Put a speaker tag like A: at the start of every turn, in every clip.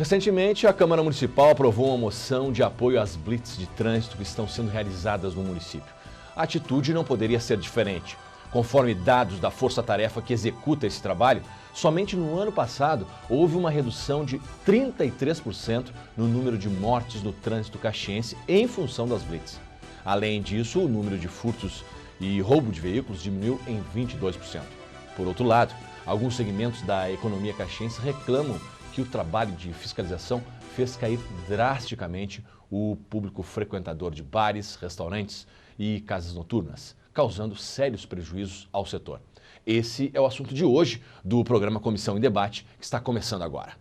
A: Recentemente, a Câmara Municipal aprovou uma moção de apoio às blitz de trânsito que estão sendo realizadas no município. A atitude não poderia ser diferente. Conforme dados da força-tarefa que executa esse trabalho, somente no ano passado houve uma redução de 33% no número de mortes no trânsito caxiense em função das blitz. Além disso, o número de furtos e roubo de veículos diminuiu em 22%. Por outro lado, alguns segmentos da economia caxiense reclamam que o trabalho de fiscalização fez cair drasticamente o público frequentador de bares, restaurantes e casas noturnas, causando sérios prejuízos ao setor. Esse é o assunto de hoje do programa Comissão em Debate, que está começando agora.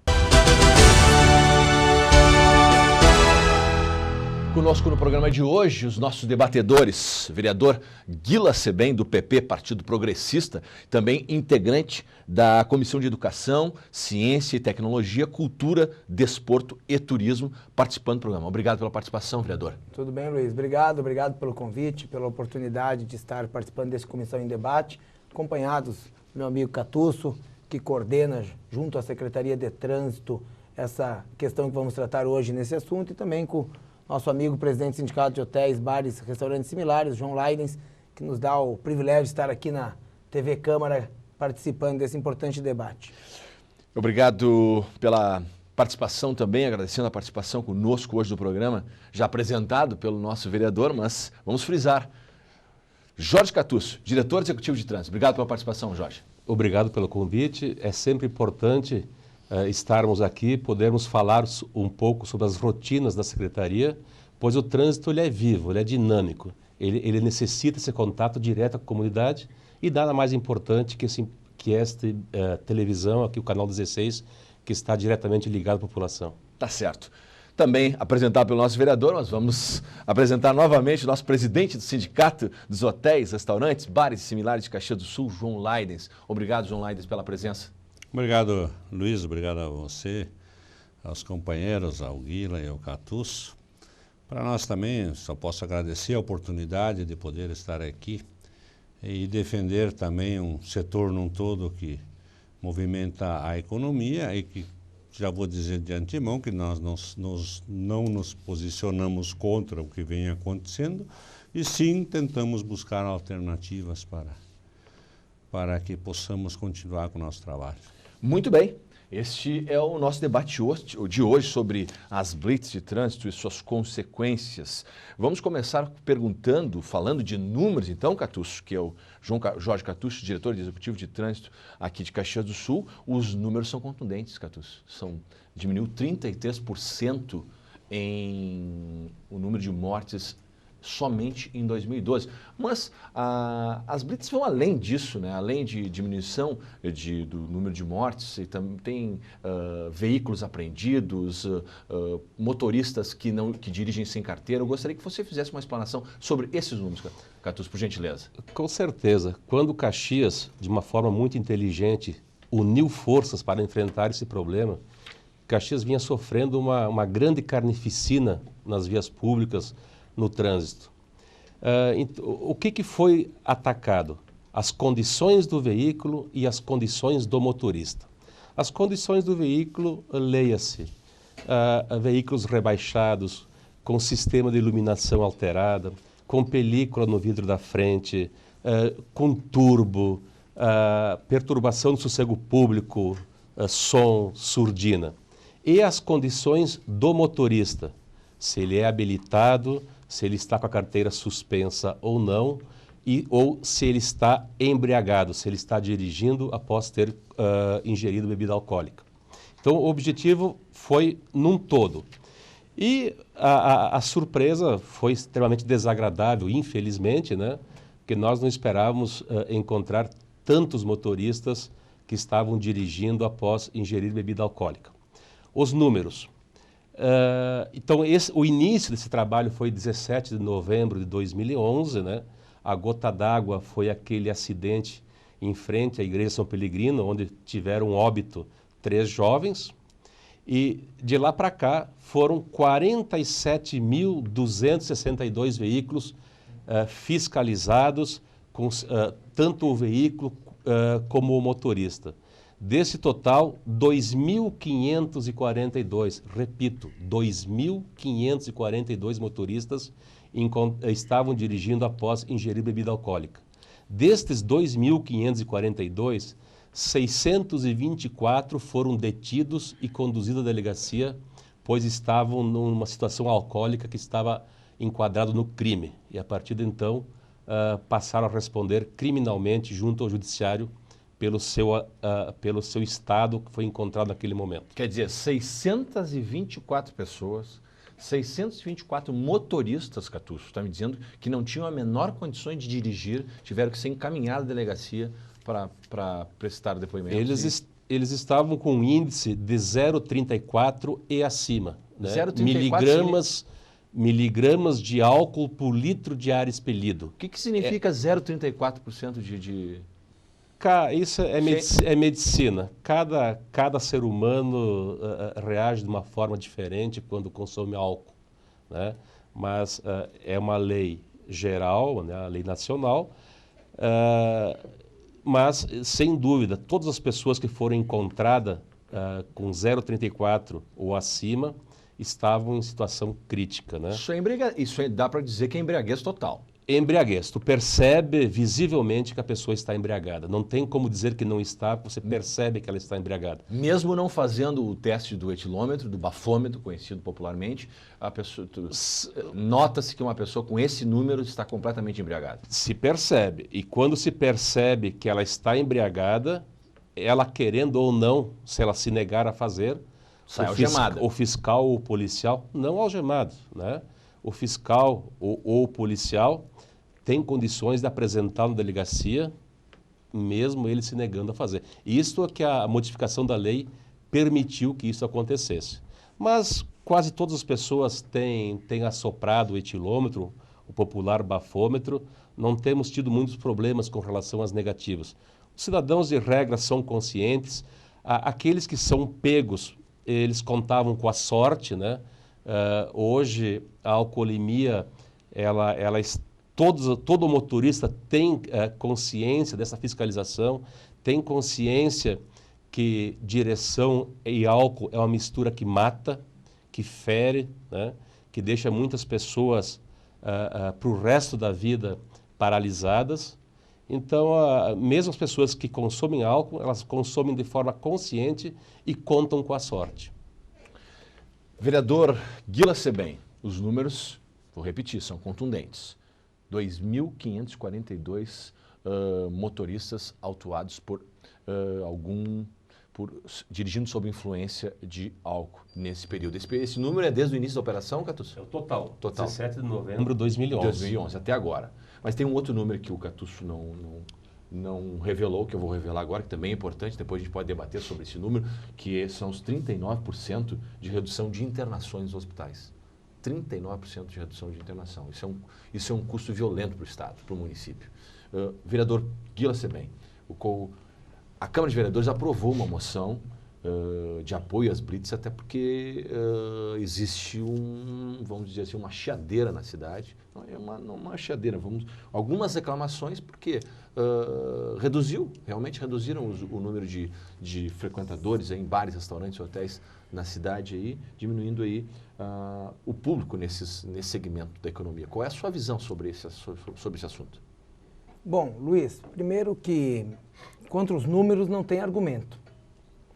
A: Conosco no programa de hoje, os nossos debatedores, vereador Guila Sebem, do PP, Partido Progressista, também integrante da Comissão de Educação, Ciência e Tecnologia, Cultura, Desporto e Turismo, participando do programa. Obrigado pela participação, vereador.
B: Tudo bem, Luiz. Obrigado pelo convite, pela oportunidade de estar participando desse Comissão em Debate, acompanhados do meu amigo Catusso, que coordena junto à Secretaria de Trânsito essa questão que vamos tratar hoje nesse assunto, e também com nosso amigo presidente do Sindicato de Hotéis, Bares e Restaurantes Similares, João Leidens, que nos dá o privilégio de estar aqui na TV Câmara participando desse importante debate.
A: Obrigado pela participação também, agradecendo a participação conosco hoje do programa, já apresentado pelo nosso vereador, mas vamos frisar. Jorge Catusso, diretor executivo de trânsito. Obrigado pela participação, Jorge.
C: Obrigado pelo convite. É sempre importante estarmos aqui, podermos falar um pouco sobre as rotinas da Secretaria, pois o trânsito ele é vivo, ele é dinâmico, ele necessita esse contato direto com a comunidade, e nada mais importante que esta televisão, aqui o canal 16, que está diretamente ligado à população.
A: Tá certo. Também apresentado pelo nosso vereador, nós vamos apresentar novamente o nosso presidente do Sindicato dos Hotéis, Restaurantes, Bares e Similares de Caxias do Sul, João Leidens. Obrigado, João Leidens, pela presença.
D: Obrigado, Luiz. Obrigado a você, aos companheiros, ao Guila e ao Catusso. Para nós também, só posso agradecer a oportunidade de poder estar aqui e defender também um setor num todo que movimenta a economia e que, já vou dizer de antemão, que nós não nos posicionamos contra o que vem acontecendo, e sim tentamos buscar alternativas para que possamos continuar com o nosso trabalho.
A: Muito bem, este é o nosso debate de hoje sobre as blitz de trânsito e suas consequências. Vamos começar falando de números então, Catusso, que é o Jorge Catusso, diretor executivo de trânsito aqui de Caxias do Sul. Os números são contundentes, Catusso. Diminuiu 33% em o número de mortes somente em 2012. Mas as blitz vão além disso, né? Além de diminuição do número de mortes, e também tem veículos apreendidos, motoristas que dirigem sem carteira. Eu gostaria que você fizesse uma explanação sobre esses números, Catusso, por gentileza.
C: Com certeza. Quando Caxias, de uma forma muito inteligente, uniu forças para enfrentar esse problema, Caxias vinha sofrendo uma grande carnificina nas vias públicas, no trânsito. O que foi atacado? As condições do veículo e as condições do motorista. As condições do veículo, leia-se, veículos rebaixados, com sistema de iluminação alterada, com película no vidro da frente, com turbo, perturbação do sossego público, som, surdina. E as condições do motorista, se ele é habilitado, se ele está com a carteira suspensa ou não, ou se ele está embriagado, se ele está dirigindo após ter ingerido bebida alcoólica. Então, o objetivo foi num todo. E a surpresa foi extremamente desagradável, infelizmente, né? Porque nós não esperávamos encontrar tantos motoristas que estavam dirigindo após ingerir bebida alcoólica. Os números. Então, o início desse trabalho foi 17 de novembro de 2011, né? A gota d'água foi aquele acidente em frente à Igreja São Pelegrino, onde tiveram óbito 3 jovens. E de lá para cá foram 47.262 veículos fiscalizados, com tanto o veículo como o motorista. Desse total, 2.542, repito, 2.542 motoristas estavam dirigindo após ingerir bebida alcoólica. Destes 2.542, 624 foram detidos e conduzidos à delegacia, pois estavam numa situação alcoólica que estava enquadrado no crime. E a partir de então, passaram a responder criminalmente junto ao judiciário pelo seu estado que foi encontrado naquele momento.
A: Quer dizer, 624 pessoas, 624 motoristas, Catusso, está me dizendo que não tinham a menor condições de dirigir, tiveram que ser encaminhados à delegacia para prestar depoimento.
C: Eles estavam com um índice de 0,34 e acima. Né?
A: 0,34
C: miligramas de álcool por litro de ar expelido.
A: O que significa 0,34% de...
C: Isso é medicina. Cada ser humano reage de uma forma diferente quando consome álcool, né? Mas é uma lei geral, né? A lei nacional, mas sem dúvida, todas as pessoas que foram encontradas com 0,34 ou acima estavam em situação crítica, né?
A: Isso dá para dizer que é embriaguez total.
C: Embriaguez. Tu percebe visivelmente que a pessoa está embriagada. Não tem como dizer que não está, você percebe que ela está embriagada.
A: Mesmo não fazendo o teste do etilômetro, do bafômetro, conhecido popularmente, a pessoa nota-se que uma pessoa com esse número está completamente embriagada.
C: Se percebe. E quando se percebe que ela está embriagada, ela querendo ou não, se ela se negar a fazer,
A: sai algemada.
C: O fiscal ou o policial, não algemado, né? O fiscal ou o policial tem condições de apresentar na delegacia, mesmo ele se negando a fazer. Isso é que a modificação da lei permitiu que isso acontecesse. Mas quase todas as pessoas têm assoprado o etilômetro, o popular bafômetro, não temos tido muitos problemas com relação às negativas. Os cidadãos, de regra, são conscientes. Aqueles que são pegos, eles contavam com a sorte, né? Hoje, a alcoolemia, todo motorista tem consciência dessa fiscalização, tem consciência que direção e álcool é uma mistura que mata, que fere, né? Que deixa muitas pessoas para o resto da vida paralisadas. Então, mesmo as pessoas que consomem álcool, elas consomem de forma consciente e contam com a sorte.
A: Vereador Guila Sebem, os números, vou repetir, são contundentes. 2.542 motoristas autuados dirigindo sob influência de álcool nesse período. Esse número é desde o início da operação, Catusso?
C: É o total. 17 de
A: de
C: novembro de 2011.
A: 2011, até agora. Mas tem um outro número que o Catusso não revelou, que eu vou revelar agora, que também é importante, depois a gente pode debater sobre esse número, que são os 39% de redução de internações nos hospitais. 39% de redução de internação. Isso é um custo violento para o Estado, para o município. Vereador Guila Sebem, a Câmara de Vereadores aprovou uma moção de apoio às blitz, até porque existe vamos dizer assim, uma chiadeira na cidade. Não é uma chiadeira, algumas reclamações, porque realmente reduziram o número de frequentadores em bares, restaurantes, hotéis na cidade, aí, diminuindo aí, o público nesse segmento da economia. Qual é a sua visão sobre esse assunto?
B: Bom, Luiz, primeiro que contra os números não tem argumento,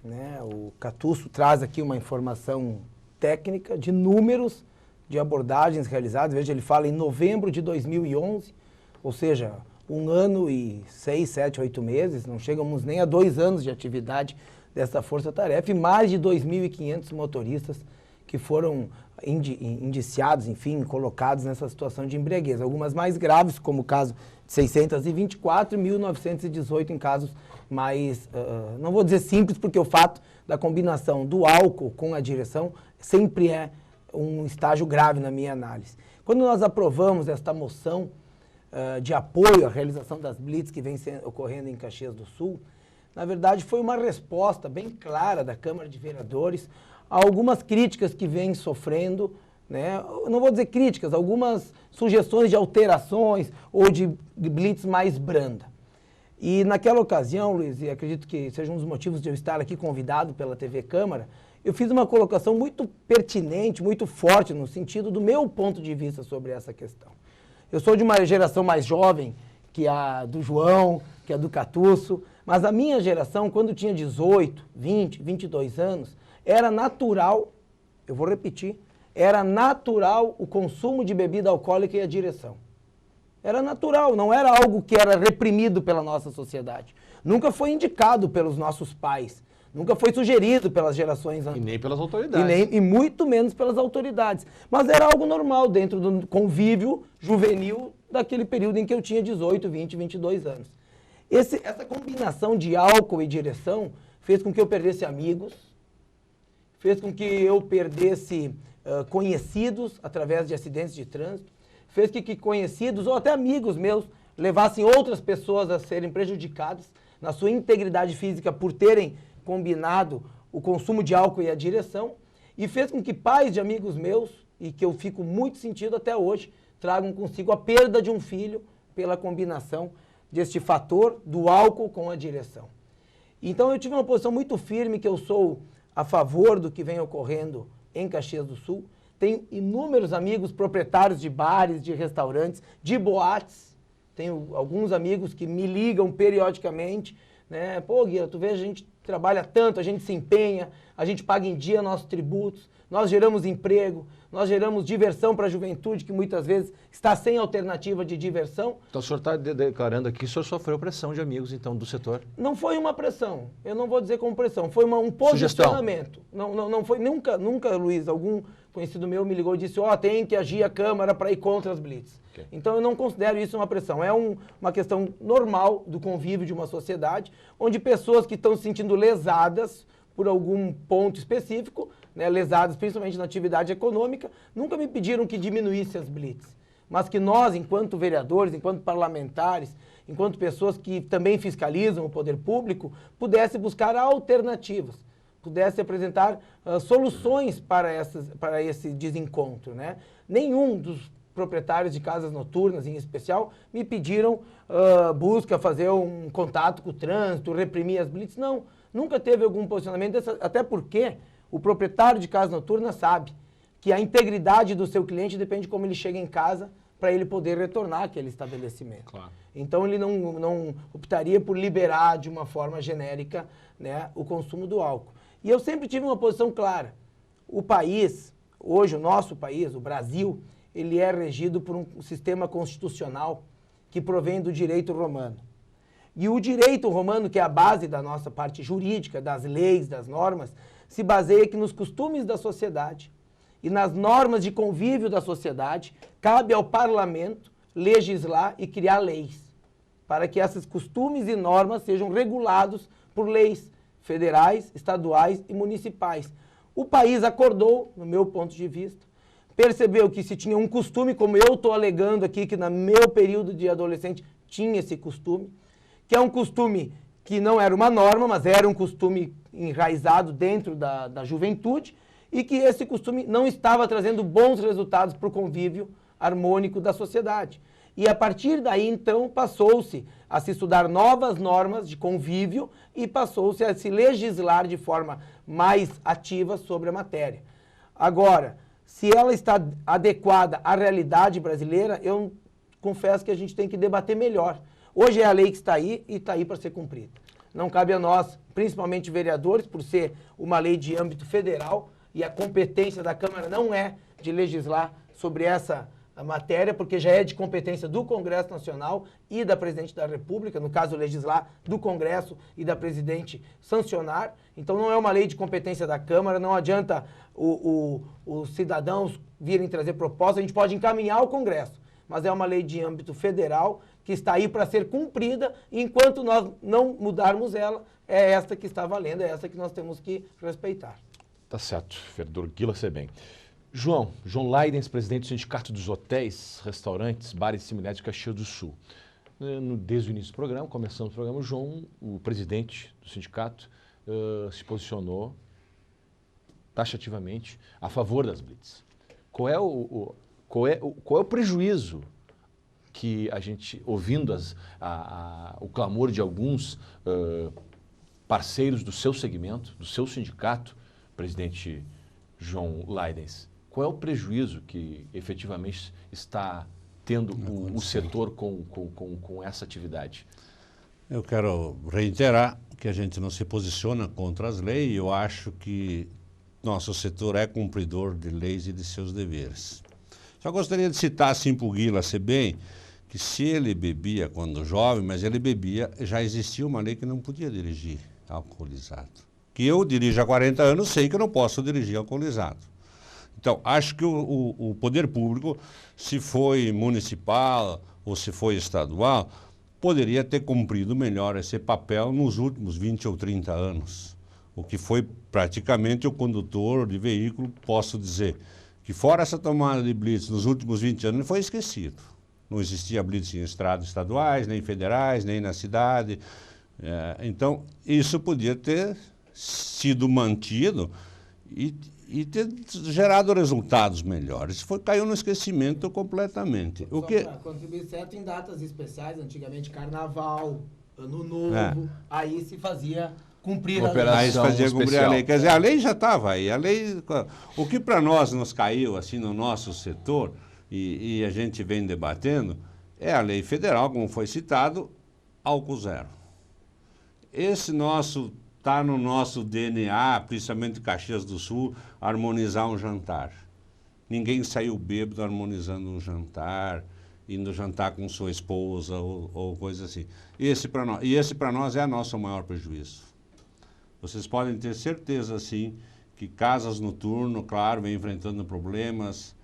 B: né? O Catusso traz aqui uma informação técnica de números de abordagens realizadas. Veja, ele fala em novembro de 2011, ou seja, 1 ano e 6, 7, 8 meses, não chegamos nem a 2 anos de atividade dessa força-tarefa, e mais de 2.500 motoristas que foram indiciados, enfim, colocados nessa situação de embriaguez. Algumas mais graves, como o caso de 624 e 1.918 em casos mais, não vou dizer simples, porque o fato da combinação do álcool com a direção sempre é um estágio grave na minha análise. Quando nós aprovamos esta moção de apoio à realização das blitz que vem ocorrendo em Caxias do Sul, na verdade foi uma resposta bem clara da Câmara de Vereadores a algumas críticas que vem sofrendo, né? Eu não vou dizer críticas, algumas sugestões de alterações ou de blitz mais branda. E naquela ocasião, Luiz, e acredito que seja um dos motivos de eu estar aqui convidado pela TV Câmara, eu fiz uma colocação muito pertinente, muito forte no sentido do meu ponto de vista sobre essa questão. Eu sou de uma geração mais jovem que a do João, que a do Catuço, mas a minha geração, quando tinha 18, 20, 22 anos, era natural, eu vou repetir, era natural o consumo de bebida alcoólica e a direção. Era natural, não era algo que era reprimido pela nossa sociedade. Nunca foi indicado pelos nossos pais, nunca foi sugerido pelas gerações
A: E nem pelas autoridades.
B: e muito menos pelas autoridades. Mas era algo normal dentro do convívio juvenil daquele período em que eu tinha 18, 20, 22 anos. Essa combinação de álcool e direção fez com que eu perdesse amigos, fez com que eu perdesse conhecidos através de acidentes de trânsito, fez com que conhecidos ou até amigos meus levassem outras pessoas a serem prejudicadas na sua integridade física por terem combinado o consumo de álcool e a direção, e fez com que pais de amigos meus, e que eu fico muito sentido até hoje, tragam consigo a perda de um filho pela combinação deste fator do álcool com a direção. Então eu tive uma posição muito firme que eu sou a favor do que vem ocorrendo em Caxias do Sul. Tenho inúmeros amigos proprietários de bares, de restaurantes, de boates. Tenho alguns amigos que me ligam periodicamente, né? Pô, Guia, tu vê, a gente trabalha tanto, a gente se empenha, a gente paga em dia nossos tributos, nós geramos emprego, nós geramos diversão para a juventude que muitas vezes está sem alternativa de diversão.
A: Então o senhor está declarando aqui que o senhor sofreu pressão de amigos, então, do setor?
B: Não foi uma pressão, eu não vou dizer como pressão, foi um posicionamento. Não foi nunca, Luiz, algum conhecido meu me ligou e disse, tem que agir a Câmara para ir contra as blitz. Okay. Então eu não considero isso uma pressão, é uma questão normal do convívio de uma sociedade, onde pessoas que estão se sentindo lesadas por algum ponto específico, né, lesadas principalmente na atividade econômica, nunca me pediram que diminuísse as blitz, mas que nós, enquanto vereadores, enquanto parlamentares, enquanto pessoas que também fiscalizam o poder público, pudesse buscar alternativas, pudesse apresentar soluções para esse desencontro, né? Nenhum dos proprietários de casas noturnas, em especial, me pediram busca fazer um contato com o trânsito, reprimir as blitz, não. Nunca teve algum posicionamento dessa, até porque o proprietário de casa noturna sabe que a integridade do seu cliente depende de como ele chega em casa para ele poder retornar àquele estabelecimento. Claro. Então ele não optaria por liberar de uma forma genérica, né, o consumo do álcool. E eu sempre tive uma posição clara. O país, hoje o nosso país, o Brasil, ele é regido por um sistema constitucional que provém do direito romano. E o direito romano, que é a base da nossa parte jurídica, das leis, das normas, se baseia que nos costumes da sociedade e nas normas de convívio da sociedade, cabe ao parlamento legislar e criar leis, para que esses costumes e normas sejam regulados por leis federais, estaduais e municipais. O país acordou, no meu ponto de vista, percebeu que se tinha um costume, como eu estou alegando aqui, que no meu período de adolescente tinha esse costume, que é um costume que não era uma norma, mas era um costume enraizado dentro da juventude, e que esse costume não estava trazendo bons resultados para o convívio harmônico da sociedade. E a partir daí, então, passou-se a se estudar novas normas de convívio e passou-se a se legislar de forma mais ativa sobre a matéria. Agora, se ela está adequada à realidade brasileira, eu confesso que a gente tem que debater melhor. Hoje é a lei que está aí e está aí para ser cumprida. Não cabe a nós, principalmente vereadores, por ser uma lei de âmbito federal, e a competência da Câmara não é de legislar sobre essa matéria, porque já é de competência do Congresso Nacional e da Presidente da República, no caso legislar do Congresso e da Presidente sancionar. Então não é uma lei de competência da Câmara, não adianta os cidadãos virem trazer propostas, a gente pode encaminhar ao Congresso, mas é uma lei de âmbito federal que está aí para ser cumprida, e enquanto nós não mudarmos ela, é esta que está valendo, é essa que nós temos que respeitar.
A: Tá certo, vereador Guila Sebem. João Laidens, presidente do Sindicato dos Hotéis, Restaurantes, Bares e Similares de Caxias do Sul. Desde o início do programa, começando o programa, o João, o presidente do sindicato, se posicionou taxativamente a favor das blitz. Qual é o prejuízo que a gente, ouvindo o clamor de alguns parceiros do seu segmento, do seu sindicato, presidente João Leidens, qual é o prejuízo que efetivamente está tendo o setor com essa atividade?
D: Eu quero reiterar que a gente não se posiciona contra as leis. Eu acho que nosso setor é cumpridor de leis e de seus deveres. Só gostaria de citar assim para o Guila bem, que se ele bebia quando jovem, mas ele bebia, já existia uma lei que não podia dirigir alcoolizado. Que eu dirijo há 40 anos, sei que eu não posso dirigir alcoolizado. Então, acho que o poder público, se foi municipal ou se foi estadual, poderia ter cumprido melhor esse papel nos últimos 20 ou 30 anos. O que foi praticamente o condutor de veículo, posso dizer, que fora essa tomada de blitz nos últimos 20 anos, foi esquecido. Não existia blitz em estradas estaduais, nem federais, nem na cidade. Então, isso podia ter sido mantido e ter gerado resultados melhores. Caiu no esquecimento completamente.
B: Só para contribuir certo em datas especiais, antigamente Carnaval, Ano Novo, aí se fazia cumprir a lei.
D: Aí se fazia cumprir a lei. Quer dizer, a lei já estava aí. O que para nós nos caiu assim no nosso setor, e a gente vem debatendo, é a lei federal, como foi citado, álcool zero. Esse está no nosso DNA, principalmente Caxias do Sul, harmonizar um jantar. Ninguém saiu bêbado harmonizando um jantar, indo jantar com sua esposa ou coisa assim. Esse para nós é nosso maior prejuízo. Vocês podem ter certeza, assim, que casas noturnas, claro, vem enfrentando problemas,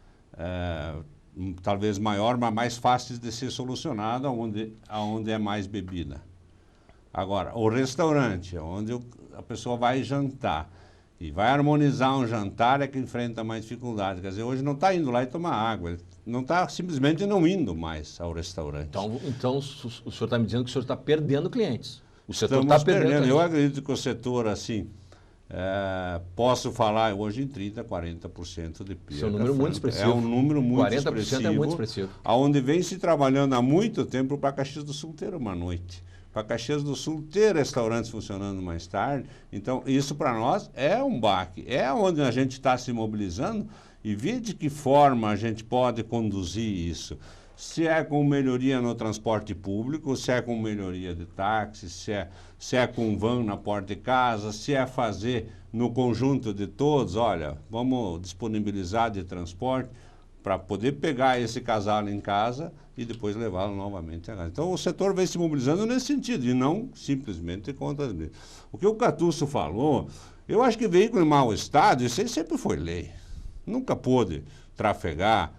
D: talvez maior, mas mais fáceis de ser solucionado, onde é mais bebida. Agora, o restaurante, onde a pessoa vai jantar e vai harmonizar um jantar, é que enfrenta mais dificuldade. Quer dizer, hoje não está indo lá e tomar água, ele não está simplesmente não indo mais ao restaurante.
A: Então o senhor está me dizendo que o senhor está perdendo clientes. O setor está perdendo.
D: Eu acredito que o setor, assim, posso falar hoje em 30%, 40% de perda.
A: Isso é um número muito expressivo.
D: É um número muito
A: 40%
D: expressivo.
A: é muito expressivo.
D: Onde vem se trabalhando há muito tempo para Caxias do Sul ter uma noite. Para Caxias do Sul ter restaurantes funcionando mais tarde. Então, isso para nós é um baque. É onde a gente está se mobilizando e ver de que forma a gente pode conduzir isso. Se é com melhoria no transporte público, se é com melhoria de táxi, se é com van na porta de casa, se é fazer no conjunto de todos, olha, vamos disponibilizar de transporte para poder pegar esse casal em casa e depois levá-lo novamente a casa. Então, o setor vem se mobilizando nesse sentido, e não simplesmente contra as leis. O que o Catusso falou, eu acho que veículo em mau estado, isso aí sempre foi lei. Nunca pôde trafegar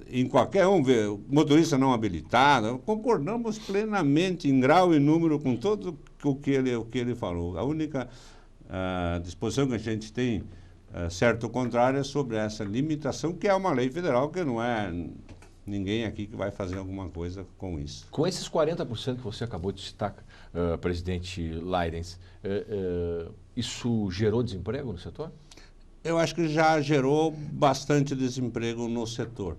D: em qualquer motorista não habilitado. Concordamos plenamente em grau e número com tudo o que ele falou. A única disposição que a gente tem, certo contrário, é sobre essa limitação, que é uma lei federal, que não é ninguém aqui que vai fazer alguma coisa com isso.
A: Com esses 40% que você acabou de citar, presidente Leidens, isso gerou desemprego no setor?
D: Eu acho que já gerou bastante desemprego no setor.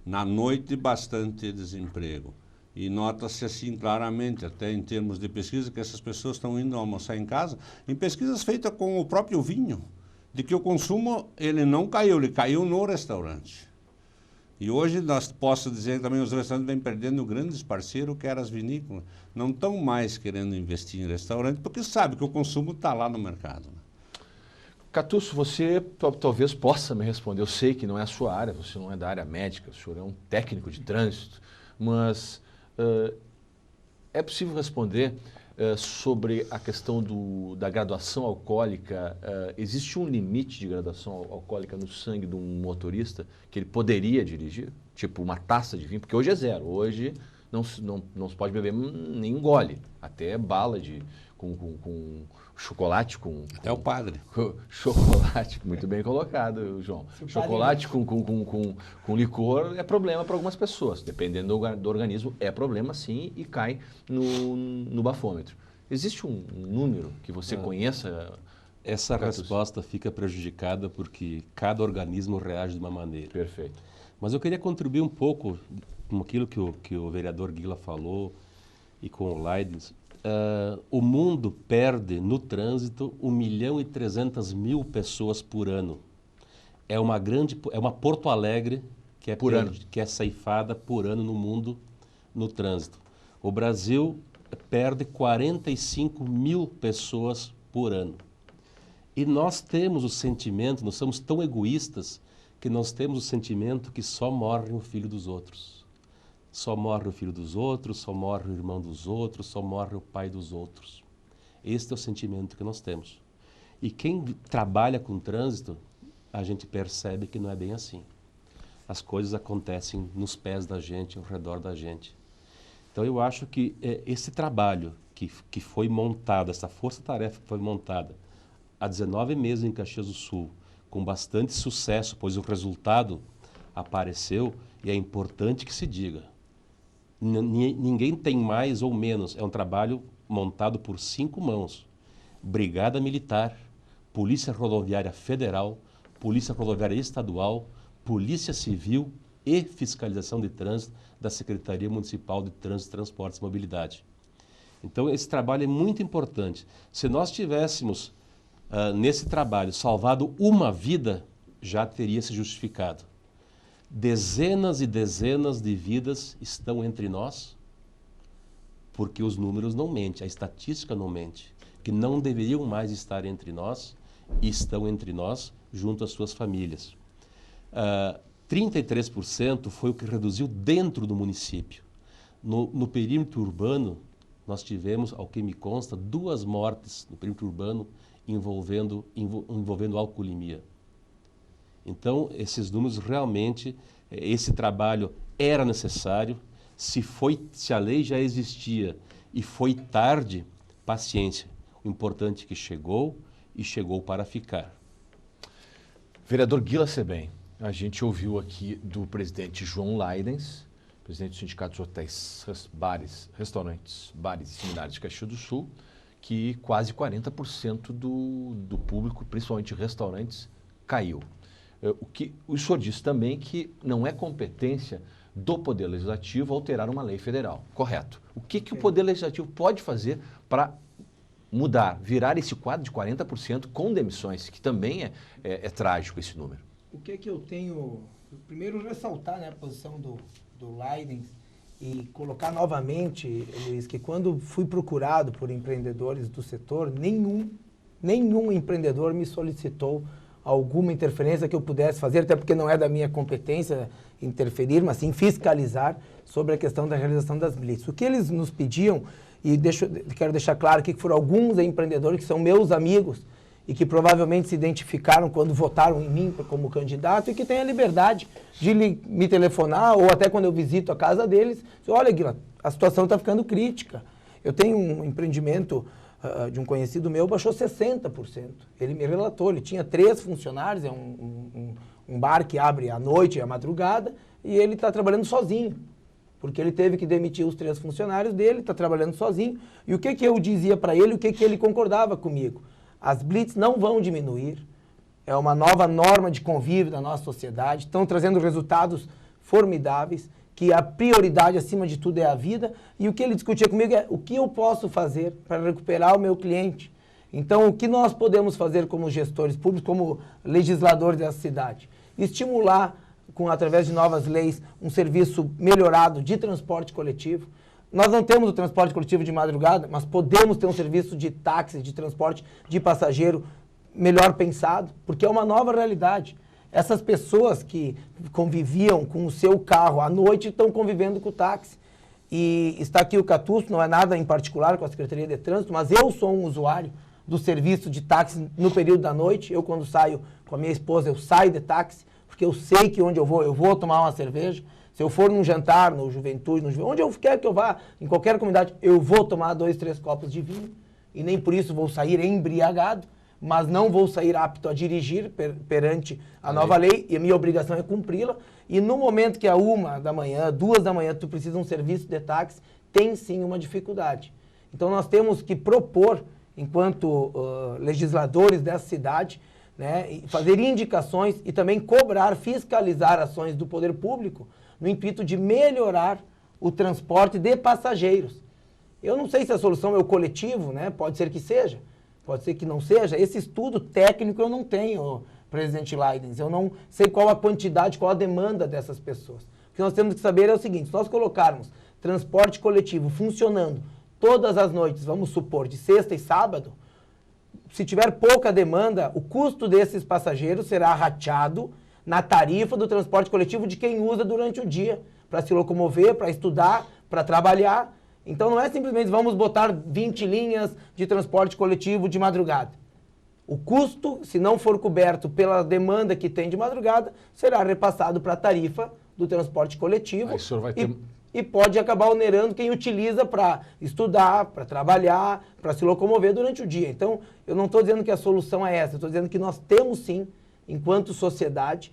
D: Na noite, bastante desemprego. E nota-se assim claramente, até em termos de pesquisa, que essas pessoas estão indo almoçar em casa, em pesquisas feitas com o próprio vinho, de que o consumo ele não caiu, ele caiu no restaurante. E hoje nós posso dizer que também os restaurantes vêm perdendo grandes parceiros, que eram as vinícolas. Não estão mais querendo investir em restaurante, porque sabe que o consumo está lá no mercado.
A: Catusso, você talvez possa me responder. Eu sei que não é a sua área, você não é da área médica, o senhor é um técnico de trânsito, mas é possível responder sobre a questão da graduação alcoólica? Existe um limite de graduação alcoólica no sangue de um motorista que ele poderia dirigir? Tipo uma taça de vinho? Porque hoje é zero. Hoje não se pode beber nem um gole, até bala com chocolate
D: Até o padre.
A: Chocolate, muito bem colocado, João. Chocolate com licor é problema para algumas pessoas. Dependendo do organismo, é problema sim e cai no bafômetro. Existe um número que você conheça?
C: Essa resposta fica prejudicada porque cada organismo reage de uma maneira.
A: Perfeito.
C: Mas eu queria contribuir um pouco com aquilo que o vereador Guila falou e com o Leidens, o mundo perde no trânsito 1.300.000 pessoas por ano. É uma Porto Alegre que é ceifada por ano no mundo no trânsito. O Brasil perde 45.000 pessoas por ano. E nós temos o sentimento, nós somos tão egoístas que nós temos o sentimento que só morre o filho dos outros. Só morre o filho dos outros, só morre o irmão dos outros, só morre o pai dos outros. Este é o sentimento que nós temos. E quem trabalha com trânsito, a gente percebe que não é bem assim. As coisas acontecem nos pés da gente, ao redor da gente. Então eu acho que esse trabalho que foi montado, essa força-tarefa que foi montada há 19 meses em Caxias do Sul, com bastante sucesso, pois o resultado apareceu, e é importante que se diga. Ninguém tem mais ou menos, é um trabalho montado por 5 mãos. Brigada Militar, Polícia Rodoviária Federal, Polícia Rodoviária Estadual, Polícia Civil e Fiscalização de Trânsito da Secretaria Municipal de Trânsito, Transportes e Mobilidade. Então, esse trabalho é muito importante. Se nós tivéssemos, nesse trabalho, salvado uma vida, já teria se justificado. Dezenas e dezenas de vidas estão entre nós, porque os números não mentem, a estatística não mente, que não deveriam mais estar entre nós, e estão entre nós, junto às suas famílias. 33% foi o que reduziu dentro do município. No perímetro urbano, nós tivemos, ao que me consta, 2 mortes no perímetro urbano envolvendo alcoolemia. Então, esses números realmente, esse trabalho era necessário. Se a lei já existia e foi tarde, paciência. O importante é que chegou e chegou para ficar.
A: Vereador Guila Sebem, a gente ouviu aqui do presidente João Leidens, presidente do Sindicato de Hotéis, Restaurantes, Bares e Similares de Caxias do Sul, que quase 40% do público, principalmente restaurantes, caiu. O senhor disse também que não é competência do Poder Legislativo alterar uma lei federal, correto? O que o Poder Legislativo pode fazer para mudar, virar esse quadro de 40% com demissões, que também é trágico esse número?
B: O que eu tenho... Primeiro, ressaltar, né, a posição do Leidens e colocar novamente, Luiz, que quando fui procurado por empreendedores do setor, nenhum empreendedor me solicitou alguma interferência que eu pudesse fazer, até porque não é da minha competência interferir, mas sim fiscalizar sobre a questão da realização das blitz. O que eles nos pediam, e quero deixar claro aqui que foram alguns empreendedores que são meus amigos e que provavelmente se identificaram quando votaram em mim como candidato e que têm a liberdade de me telefonar ou até quando eu visito a casa deles, olha, Guila, a situação está ficando crítica. Eu tenho um empreendimento de um conhecido meu, baixou 60%. Ele me relatou, ele tinha 3 funcionários, é um bar que abre à noite e à madrugada, e ele está trabalhando sozinho, porque ele teve que demitir os 3 funcionários dele, está trabalhando sozinho. E o que eu dizia para ele, o que ele concordava comigo? As blitz não vão diminuir, é uma nova norma de convívio da nossa sociedade, estão trazendo resultados formidáveis, que a prioridade acima de tudo é a vida, e o que ele discutia comigo é o que eu posso fazer para recuperar o meu cliente. Então, o que nós podemos fazer como gestores públicos, como legisladores dessa cidade? Estimular, através de novas leis, um serviço melhorado de transporte coletivo. Nós não temos o transporte coletivo de madrugada, mas podemos ter um serviço de táxi, de transporte de passageiro melhor pensado, porque é uma nova realidade. Essas pessoas que conviviam com o seu carro à noite estão convivendo com o táxi. E está aqui o Catusso, não é nada em particular com a Secretaria de Trânsito, mas eu sou um usuário do serviço de táxi no período da noite. Eu, quando saio com a minha esposa, eu saio de táxi, porque eu sei que onde eu vou tomar uma cerveja. Se eu for num jantar, no Juventude, onde eu quero que eu vá, em qualquer comunidade, eu vou tomar 2, 3 copos de vinho. E nem por isso vou sair embriagado, mas não vou sair apto a dirigir perante a nova lei, e a minha obrigação é cumpri-la. E no momento que 1 da manhã, 2 da manhã, tu precisa de um serviço de táxi, tem sim uma dificuldade. Então nós temos que propor, enquanto legisladores dessa cidade, né, fazer indicações e também cobrar, fiscalizar ações do poder público no intuito de melhorar o transporte de passageiros. Eu não sei se a solução é o coletivo, né? Pode ser que seja, pode ser que não seja. Esse estudo técnico eu não tenho, presidente Leidens. Eu não sei qual a quantidade, qual a demanda dessas pessoas. O que nós temos que saber é o seguinte, se nós colocarmos transporte coletivo funcionando todas as noites, vamos supor, de sexta e sábado, se tiver pouca demanda, o custo desses passageiros será rateado na tarifa do transporte coletivo de quem usa durante o dia, para se locomover, para estudar, para trabalhar. Então não é simplesmente vamos botar 20 linhas de transporte coletivo de madrugada. O custo, se não for coberto pela demanda que tem de madrugada, será repassado para a tarifa do transporte coletivo.
A: Aí o senhor vai ter...
B: E pode acabar onerando quem utiliza para estudar, para trabalhar, para se locomover durante o dia. Então, eu não estou dizendo que a solução é essa, eu estou dizendo que nós temos sim, enquanto sociedade,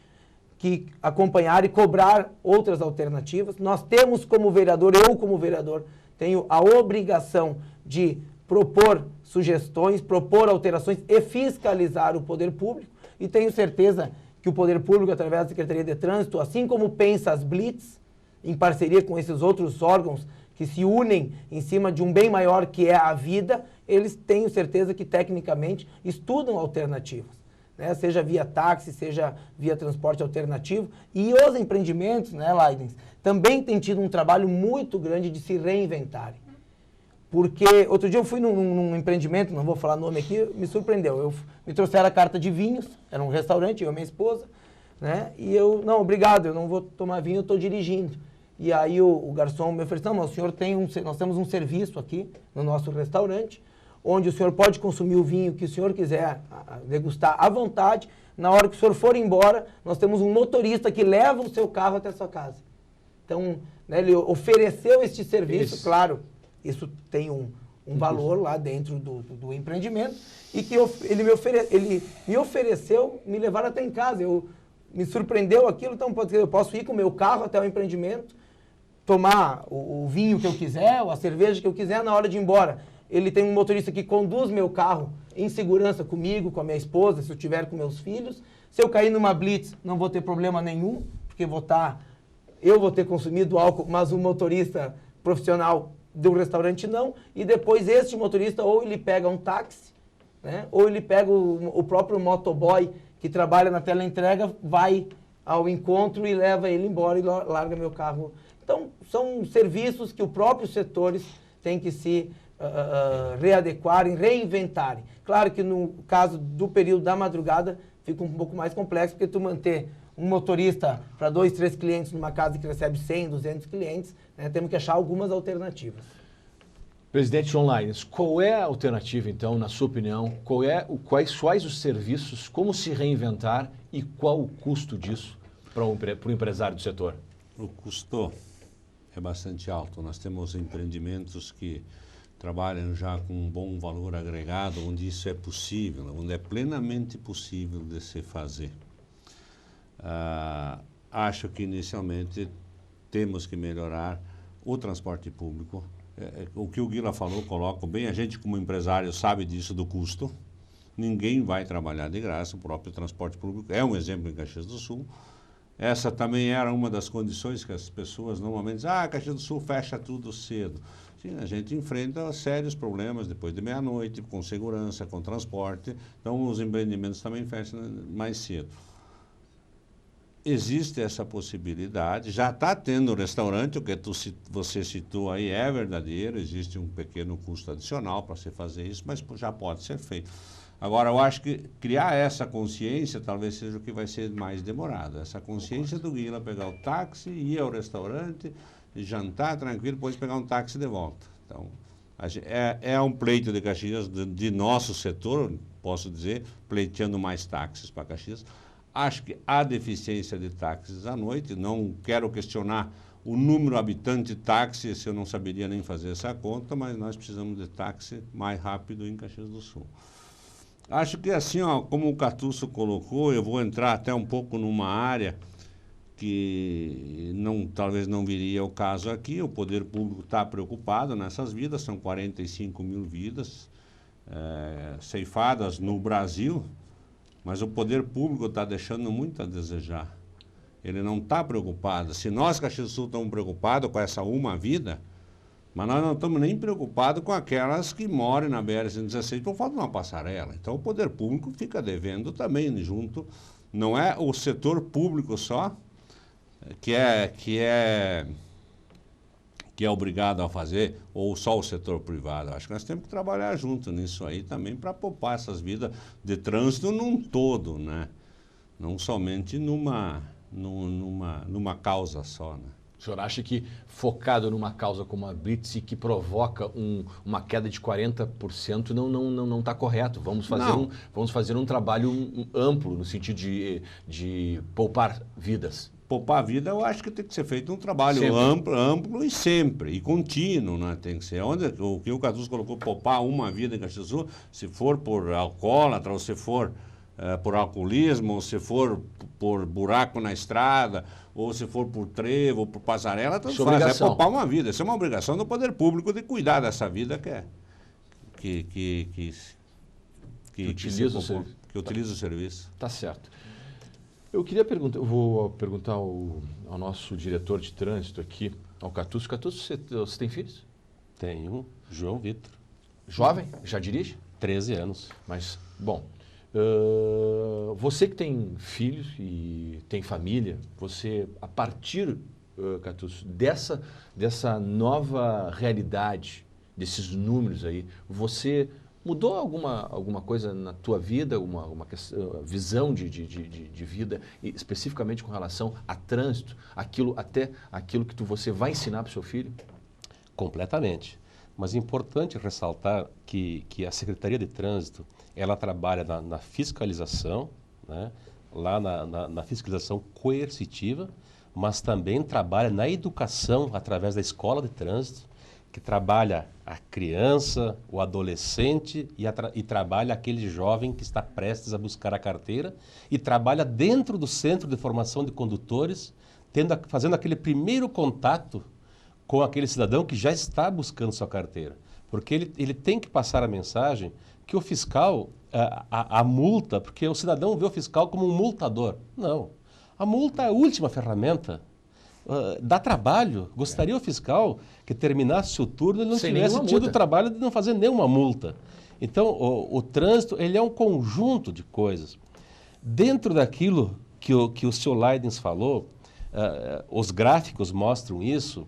B: que acompanhar e cobrar outras alternativas. Nós temos como vereador, eu como vereador, tenho a obrigação de propor sugestões, propor alterações e fiscalizar o poder público. E tenho certeza que o poder público, através da Secretaria de Trânsito, assim como pensa as blitz, em parceria com esses outros órgãos que se unem em cima de um bem maior que é a vida, eles tenho certeza que tecnicamente estudam alternativas, né? Seja via táxi, seja via transporte alternativo. E os empreendimentos, né, Leidens, também têm tido um trabalho muito grande de se reinventarem. Porque outro dia eu fui num empreendimento, não vou falar nome aqui, me surpreendeu. Me trouxeram a carta de vinhos, era um restaurante, eu e minha esposa, né? E eu, não, obrigado, eu não vou tomar vinho, eu estou dirigindo. E aí o garçom me ofereceu, não, mas o senhor tem nós temos um serviço aqui no nosso restaurante, onde o senhor pode consumir o vinho que o senhor quiser degustar à vontade. Na hora que o senhor for embora, nós temos um motorista que leva o seu carro até a sua casa. Então, né, ele ofereceu este serviço, isso. Claro, isso tem um valor lá dentro do empreendimento, e que ele me ofereceu me levar até em casa. Me surpreendeu aquilo, então eu posso ir com o meu carro até o empreendimento, tomar o vinho que eu quiser, ou a cerveja que eu quiser, na hora de ir embora. Ele tem um motorista que conduz meu carro em segurança comigo, com a minha esposa, se eu estiver com meus filhos. Se eu cair numa blitz, não vou ter problema nenhum, porque eu vou ter consumido álcool, mas o motorista profissional do restaurante não. E depois este motorista, ou ele pega um táxi, né, ou ele pega o próprio motoboy que trabalha na teleentrega, vai ao encontro e leva ele embora e larga meu carro. Então, são serviços que os próprios setores têm que se readequarem, reinventarem. Claro que no caso do período da madrugada fica um pouco mais complexo, porque tu manter um motorista para 2, 3 clientes numa casa que recebe 100, 200 clientes, né, temos que achar algumas alternativas.
A: Presidente João Leidens, qual é a alternativa, então, na sua opinião? Quais os serviços, como se reinventar e qual o custo disso para o empresário do setor?
D: O custo é bastante alto. Nós temos empreendimentos que trabalham já com um bom valor agregado, onde isso é possível, onde é plenamente possível de se fazer. Acho que, inicialmente, temos que melhorar o transporte público. O que o Guila falou, coloco bem, a gente como empresário sabe disso do custo, ninguém vai trabalhar de graça, o próprio transporte público é um exemplo em Caxias do Sul. Essa também era uma das condições que as pessoas normalmente dizem, Caxias do Sul fecha tudo cedo. Sim, a gente enfrenta sérios problemas depois de meia-noite, com segurança, com transporte, então os empreendimentos também fecham mais cedo. Existe essa possibilidade, já está tendo restaurante, o que você citou aí é verdadeiro, existe um pequeno custo adicional para se fazer isso, mas já pode ser feito. Agora, eu acho que criar essa consciência talvez seja o que vai ser mais demorado. Essa consciência do Guila pegar o táxi, ir ao restaurante, jantar tranquilo, depois pegar um táxi de volta. Então, é um pleito de Caxias, de nosso setor, posso dizer, pleiteando mais táxis para Caxias. Acho que há deficiência de táxis à noite, não quero questionar o número habitante de táxi, se eu não saberia nem fazer essa conta, mas nós precisamos de táxi mais rápido em Caxias do Sul. Acho que assim, como o Catusso colocou, eu vou entrar até um pouco numa área que talvez não viria ao caso aqui. O poder público está preocupado nessas vidas, são 45 mil vidas ceifadas no Brasil, mas o poder público está deixando muito a desejar. Ele não está preocupado. Se nós, Caxias do Sul, estamos preocupados com essa uma vida, mas nós não estamos nem preocupados com aquelas que moram na BR-116 por falta de uma passarela. Então o poder público fica devendo também junto. Não é o setor público só que é obrigado a fazer, ou só o setor privado. Acho que nós temos que trabalhar junto nisso aí também para poupar essas vidas de trânsito num todo, né? Não somente numa causa só, né?
A: O senhor acha que focado numa causa como a Blitz e que provoca uma queda de 40% não está correto? Vamos fazer um trabalho amplo no sentido de poupar vidas.
D: Poupar a vida, eu acho que tem que ser feito um trabalho amplo e sempre, e contínuo, né? Tem que ser. O que o Catus colocou, poupar uma vida em Caxias do Sul, se for por alcoólatra, ou se for por alcoolismo, ou se for por buraco na estrada, ou se for por trevo, ou por passarela, tanto faz. É poupar uma vida. Isso é uma obrigação do poder público de cuidar dessa vida que utiliza o serviço.
A: Tá certo. Eu vou perguntar ao nosso diretor de trânsito aqui, ao Catusso. Catusso, você tem filhos?
C: Tenho, João Vitor.
A: Jovem? Já dirige?
C: 13 anos.
A: Mas, bom, você que tem filhos e tem família, você, a partir, Catusso, dessa nova realidade, desses números aí, você mudou alguma coisa na tua vida, uma visão de vida, especificamente com relação a trânsito, até aquilo que você vai ensinar para o seu filho?
C: Completamente. Mas é importante ressaltar que a Secretaria de Trânsito, ela trabalha na fiscalização, né? Lá na fiscalização coercitiva, mas também trabalha na educação através da escola de trânsito, que trabalha a criança, o adolescente e trabalha aquele jovem que está prestes a buscar a carteira e trabalha dentro do centro de formação de condutores, fazendo aquele primeiro contato com aquele cidadão que já está buscando sua carteira. Porque ele tem que passar a mensagem que o fiscal, a multa, porque o cidadão vê o fiscal como um multador. Não. A multa é a última ferramenta. Dá trabalho. Gostaria o fiscal que terminasse o turno e não tivesse tido o trabalho de não fazer nenhuma multa. Então, o trânsito ele é um conjunto de coisas. Dentro daquilo que o senhor Leidens falou, os gráficos mostram isso,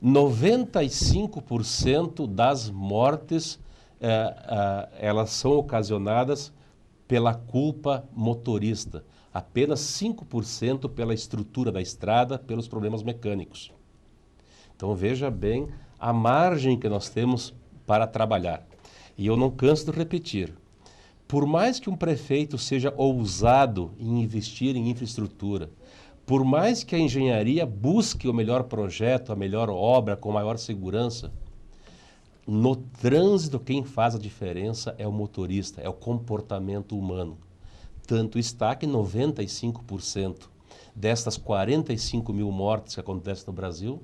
C: 95% das mortes elas são ocasionadas pela culpa motorista. Apenas 5% pela estrutura da estrada, pelos problemas mecânicos. Então veja bem a margem que nós temos para trabalhar. E eu não canso de repetir, por mais que um prefeito seja ousado em investir em infraestrutura, por mais que a engenharia busque o melhor projeto, a melhor obra, com maior segurança, no trânsito quem faz a diferença é o motorista, é o comportamento humano. Tanto está que 95% destas 45 mil mortes que acontecem no Brasil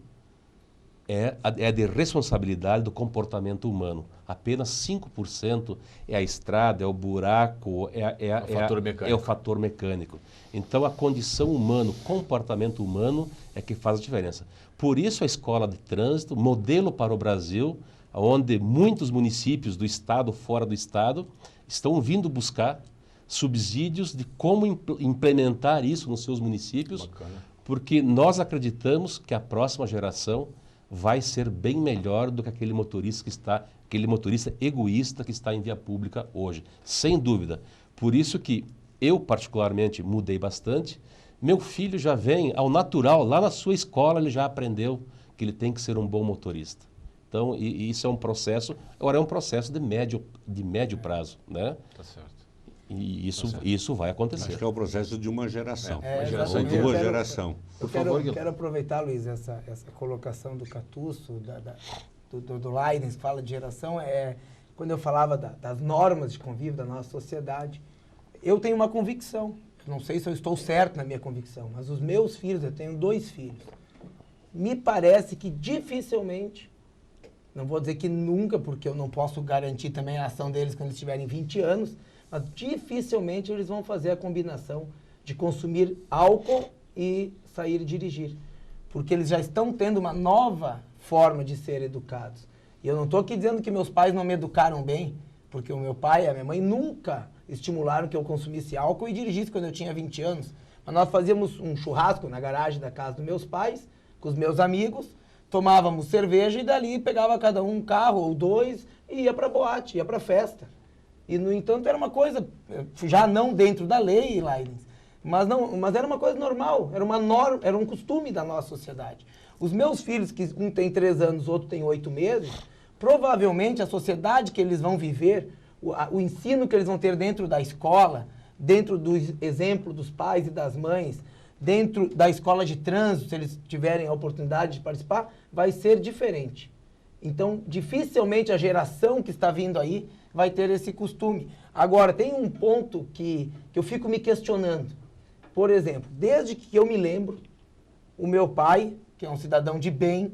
C: é de responsabilidade do comportamento humano. Apenas 5% é a estrada, é o buraco, é o fator mecânico. Então, a condição humana, o comportamento humano é que faz a diferença. Por isso, a escola de trânsito, modelo para o Brasil, onde muitos municípios do estado, fora do estado, estão vindo buscar subsídios de como implementar isso nos seus municípios. Bacana. Porque nós acreditamos que a próxima geração vai ser bem melhor do que aquele motorista egoísta que está em via pública hoje, sem dúvida. Por isso que eu particularmente mudei bastante. Meu filho já vem ao natural, lá na sua escola ele já aprendeu que ele tem que ser um bom motorista. Então, isso é um processo, agora é um processo de médio prazo, né?
A: Tá certo.
C: E isso vai acontecer.
D: Acho que é o processo de uma geração.
A: Uma geração
D: ou duas gerações.
B: Eu quero aproveitar, Luiz, essa colocação do Catusso, do Leidens, que fala de geração, quando eu falava das normas de convívio da nossa sociedade, eu tenho uma convicção, não sei se eu estou certo na minha convicção, mas os meus filhos, eu tenho 2 filhos, me parece que dificilmente, não vou dizer que nunca, porque eu não posso garantir também a ação deles quando eles tiverem 20 anos, mas dificilmente eles vão fazer a combinação de consumir álcool e sair dirigir. Porque eles já estão tendo uma nova forma de ser educados. E eu não estou aqui dizendo que meus pais não me educaram bem, porque o meu pai e a minha mãe nunca estimularam que eu consumisse álcool e dirigisse quando eu tinha 20 anos. Mas nós fazíamos um churrasco na garagem da casa dos meus pais, com os meus amigos, tomávamos cerveja e dali pegava cada um carro ou dois e ia para boate, ia para festa. E, no entanto, era uma coisa, já não dentro da lei, Lailins, mas era uma coisa normal, era um costume da nossa sociedade. Os meus filhos, que um tem 3 anos, outro tem 8 meses, provavelmente a sociedade que eles vão viver, o ensino que eles vão ter dentro da escola, dentro do exemplo dos pais e das mães, dentro da escola de trânsito, se eles tiverem a oportunidade de participar, vai ser diferente. Então, dificilmente a geração que está vindo aí vai ter esse costume. Agora, tem um ponto que eu fico me questionando. Por exemplo, desde que eu me lembro, o meu pai, que é um cidadão de bem,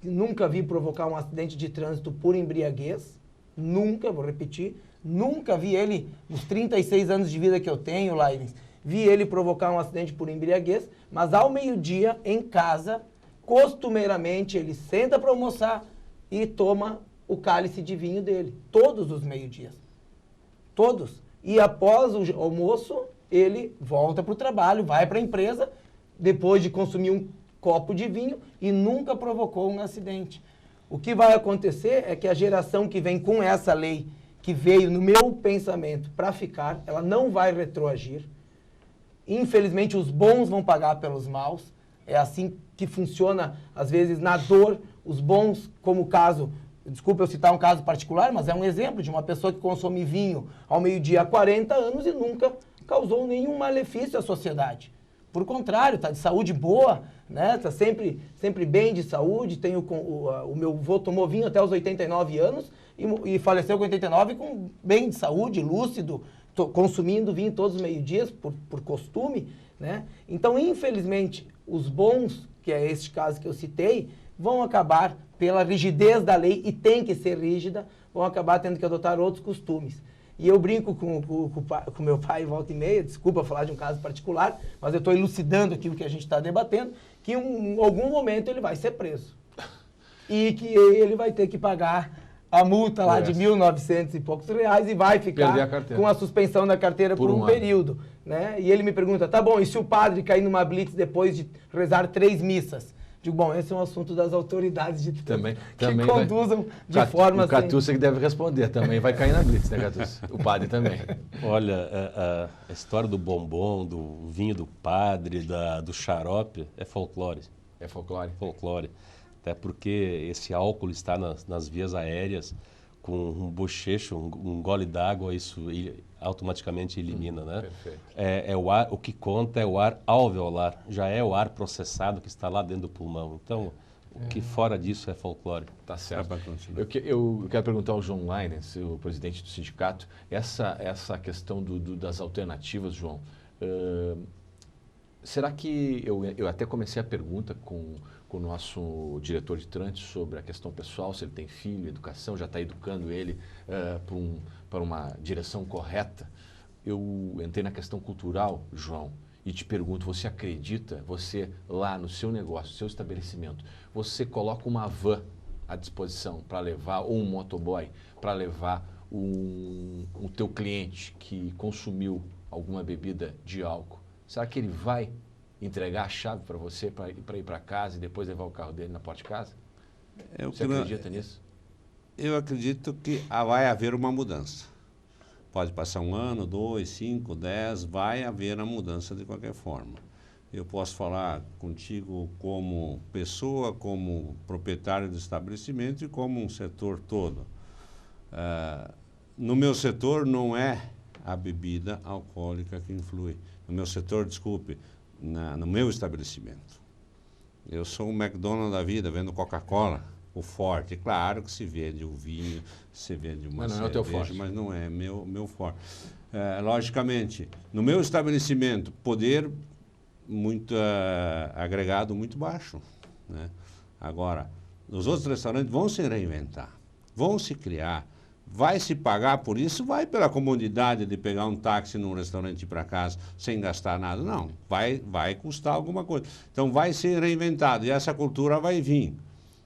B: que nunca vi provocar um acidente de trânsito por embriaguez, nunca, vou repetir, nunca vi ele, nos 36 anos de vida que eu tenho, Lailins, vi ele provocar um acidente por embriaguez, mas ao meio-dia, em casa, costumeiramente, ele senta para almoçar e toma o cálice de vinho dele, todos os meio-dias. Todos. E após o almoço, ele volta para o trabalho, vai para a empresa, depois de consumir um copo de vinho e nunca provocou um acidente. O que vai acontecer é que a geração que vem com essa lei, que veio no meu pensamento para ficar, ela não vai retroagir. Infelizmente, os bons vão pagar pelos maus. É assim que funciona, às vezes, na dor. Os bons, como o caso, desculpa eu citar um caso particular, mas é um exemplo de uma pessoa que consome vinho ao meio-dia há 40 anos e nunca causou nenhum malefício à sociedade. Por contrário, está de saúde boa, né? Está sempre bem de saúde. Tem o meu avô tomou vinho até os 89 anos e faleceu com 89 com bem de saúde, lúcido, consumindo vinho todos os meio-dias por costume, né? Então, infelizmente, os bons, que é este caso que eu citei, vão acabar, pela rigidez da lei, e tem que ser rígida, vão acabar tendo que adotar outros costumes. E eu brinco com meu pai volta e meia, desculpa falar de um caso particular, mas eu estou elucidando aqui o que a gente está debatendo, que em algum momento ele vai ser preso. E que ele vai ter que pagar a multa lá de 1.900 e poucos reais e vai ficar com a suspensão da carteira por um período. Né? E ele me pergunta, tá bom, e se o padre cair numa blitz depois de rezar 3 missas? Digo, bom, esse é um assunto das autoridades de
A: também
B: conduzam de forma...
A: O Catussa que deve responder, também vai cair na blitz, né, Catussa? O padre também.
C: Olha, a história do bombom, do vinho do padre, do xarope, é folclore.
A: É folclore?
C: Folclore. Até porque esse álcool está nas vias aéreas, com um bochecho, um gole d'água, isso automaticamente elimina, né?
A: Perfeito.
C: O que conta é o ar alveolar, já é o ar processado que está lá dentro do pulmão. Então, o que fora disso é folclore.
A: Tá certo. Eu quero perguntar ao João Lainez, o presidente do sindicato, essa questão das alternativas, João. Será que eu até comecei a pergunta com o nosso diretor de trânsito sobre a questão pessoal, se ele tem filho, educação, já está educando ele para uma direção correta. Eu entrei na questão cultural, João, e te pergunto, você acredita, você lá no seu negócio, no seu estabelecimento, você coloca uma van à disposição para levar, ou um motoboy, para levar o teu cliente que consumiu alguma bebida de álcool, será que ele vai entregar a chave para você para ir para casa e depois levar o carro dele na porta de casa? Você acredita nisso?
D: Eu acredito que vai haver uma mudança. Pode passar 1 ano, 2, 5, 10, vai haver a mudança de qualquer forma. Eu posso falar contigo como pessoa, como proprietário do estabelecimento e como um setor todo. No meu setor não é a bebida alcoólica que influi. No meu setor, desculpe, no meu estabelecimento. Eu sou um McDonald's da vida, vendo Coca-Cola, o forte. Claro que se vende o vinho, se vende uma cerveja,
A: não é o teu forte.
D: Mas não é meu forte. Logicamente, no meu estabelecimento, poder muito agregado muito baixo. Né? Agora, os outros restaurantes vão se reinventar, vão se criar, Vai se pagar por isso? Vai pela comodidade de pegar um táxi num restaurante e ir para casa sem gastar nada? Não, vai custar alguma coisa. Então vai ser reinventado e essa cultura vai vir.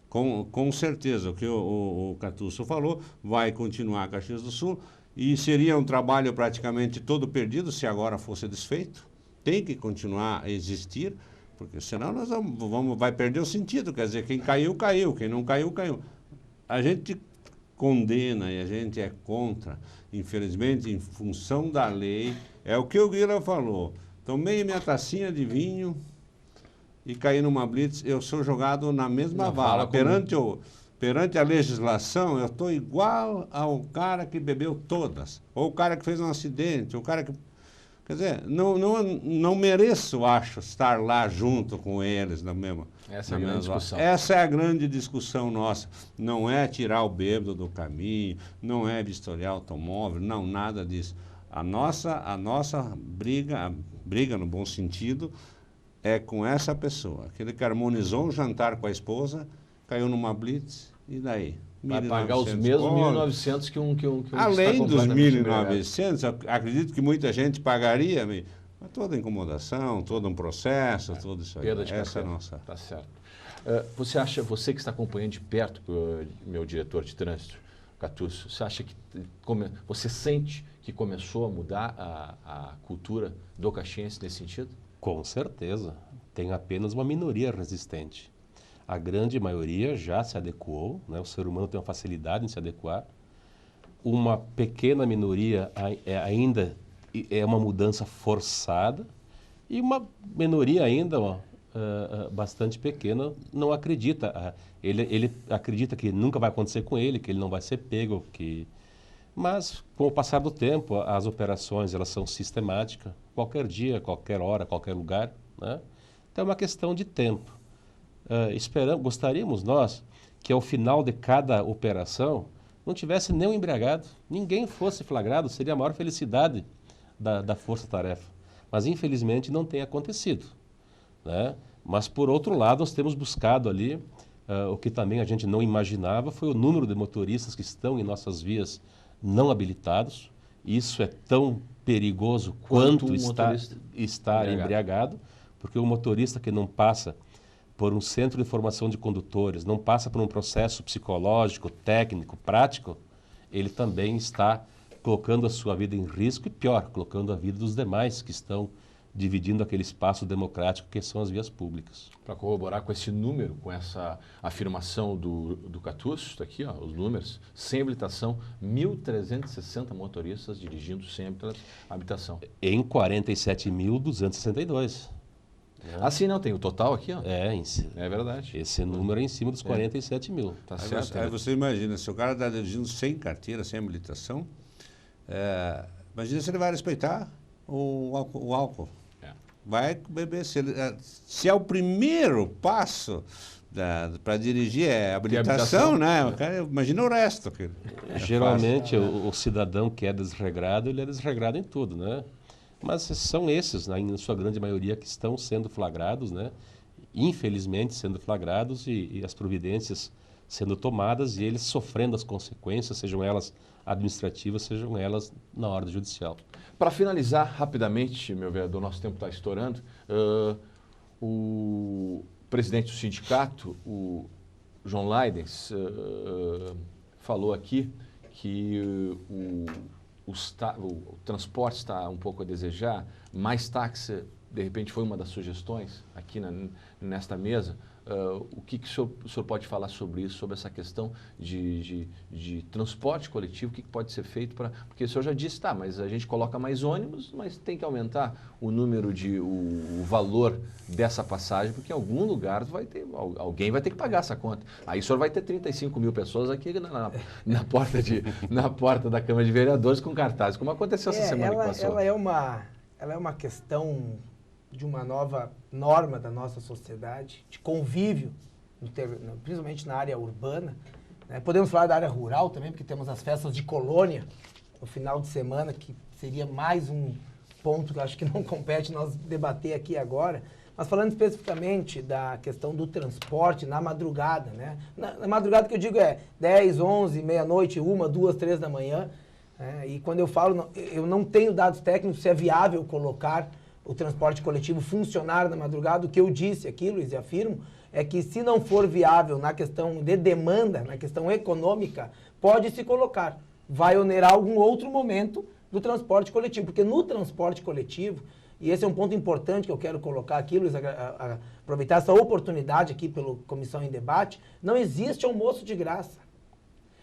D: Com certeza, o que o Catusso falou, vai continuar a Caxias do Sul e seria um trabalho praticamente todo perdido se agora fosse desfeito. Tem que continuar a existir, porque senão nós vai perder o sentido. Quer dizer, quem caiu, caiu, quem não caiu, caiu. A gente condena e a gente é contra, infelizmente, em função da lei. É o que o Guila falou. Tomei minha tacinha de vinho e caí numa blitz, eu sou jogado na mesma vala. Perante a legislação, eu estou igual ao cara que bebeu todas, ou o cara que fez um acidente, ou o cara que... Quer dizer, não mereço, acho, estar lá junto com eles na mesma...
A: Essa é a grande discussão.
D: Essa é a grande discussão nossa. Não é tirar o bêbado do caminho, não é vistoriar automóvel, não, nada disso. A nossa briga no bom sentido, é com essa pessoa. Aquele que harmonizou um jantar com a esposa, caiu numa blitz, e daí?
A: Vai pagar os mesmos 1.900 que um
D: além dos 1.900, acredito que muita gente pagaria, mas toda incomodação, todo um processo, tudo isso aí. Essa é a nossa.
A: Tá certo. Você que está acompanhando de perto, meu diretor de trânsito, Catusso, você acha que você sente que começou a mudar a cultura do caxiense nesse sentido?
C: Com certeza. Tem apenas uma minoria resistente. A grande maioria já se adequou, né? O ser humano tem uma facilidade em se adequar. Uma pequena minoria ainda é uma mudança forçada e uma minoria ainda bastante pequena não acredita. Ele acredita que nunca vai acontecer com ele, que ele não vai ser pego, Mas, com o passar do tempo, as operações elas são sistemáticas, qualquer dia, qualquer hora, qualquer lugar, né? Então é uma questão de tempo. Gostaríamos nós que ao final de cada operação não tivesse nenhum embriagado, ninguém fosse flagrado, seria a maior felicidade da força-tarefa. Mas infelizmente não tem acontecido, né? Mas por outro lado nós temos buscado ali, o que também a gente não imaginava foi o número de motoristas que estão em nossas vias não habilitados. Isso é tão perigoso quanto estar embriagado, porque o motorista que não passa por um centro de formação de condutores, não passa por um processo psicológico, técnico, prático, ele também está colocando a sua vida em risco e, pior, colocando a vida dos demais que estão dividindo aquele espaço democrático que são as vias públicas.
A: Para corroborar com esse número, com essa afirmação do Catusso, está aqui, ó, os números, sem habilitação, 1.360 motoristas dirigindo sem habilitação.
C: Em 47.262.
A: Assim não, tem o total aqui, ó.
C: É verdade. Esse número é em cima dos 47 mil.
A: Tá certo.
D: Aí você imagina, se o cara está dirigindo sem carteira, sem habilitação, imagina se ele vai respeitar o álcool. Vai beber. Se é o primeiro passo para dirigir é habilitação, né? O cara, imagina o resto.
C: Geralmente o cidadão que é desregrado, ele é desregrado em tudo, né? Mas são esses, na sua grande maioria, que estão sendo flagrados, né? Infelizmente sendo flagrados e as providências sendo tomadas e eles sofrendo as consequências, sejam elas administrativas, sejam elas na ordem judicial.
A: Para finalizar rapidamente, meu vereador, nosso tempo está estourando, o presidente do sindicato, o João Leidens, falou aqui que o transporte está um pouco a desejar, mais táxi, de repente, foi uma das sugestões aqui nesta mesa. O que o senhor pode falar sobre isso, sobre essa questão de transporte coletivo, o que pode ser feito para... Porque o senhor já disse, tá, mas a gente coloca mais ônibus, mas tem que aumentar o número o valor dessa passagem, porque em algum lugar alguém vai ter que pagar essa conta. Aí o senhor vai ter 35 mil pessoas aqui na porta da Câmara de Vereadores com cartazes, como aconteceu essa semana que passou.
B: Ela é uma questão de uma nova norma da nossa sociedade, de convívio, principalmente na área urbana, né? Podemos falar da área rural também, porque temos as festas de colônia no final de semana, que seria mais um ponto que eu acho que não compete nós debater aqui agora. Mas falando especificamente da questão do transporte na madrugada, né? Na madrugada que eu digo é 10, 11, meia-noite, 1, 2, 3 da manhã. E quando eu falo, eu não tenho dados técnicos se é viável colocar o transporte coletivo funcionar na madrugada. O que eu disse aqui, Luiz, e afirmo, é que se não for viável na questão de demanda, na questão econômica, pode se colocar. Vai onerar algum outro momento do transporte coletivo. Porque no transporte coletivo, e esse é um ponto importante que eu quero colocar aqui, Luiz, aproveitar essa oportunidade aqui pela Comissão em Debate, não existe almoço de graça.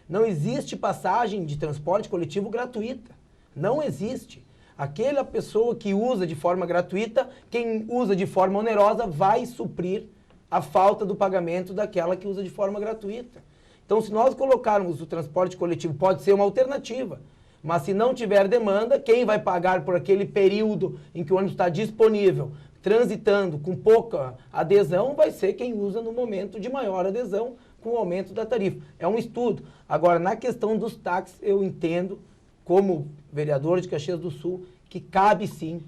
B: Não existe passagem de transporte coletivo gratuita. Não existe. Aquela pessoa que usa de forma gratuita, quem usa de forma onerosa vai suprir a falta do pagamento daquela que usa de forma gratuita. Então, se nós colocarmos o transporte coletivo, pode ser uma alternativa. Mas se não tiver demanda, quem vai pagar por aquele período em que o ônibus está disponível, transitando com pouca adesão, vai ser quem usa no momento de maior adesão, com o aumento da tarifa. É um estudo. Agora, na questão dos táxis, eu entendo, como vereador de Caxias do Sul, que cabe sim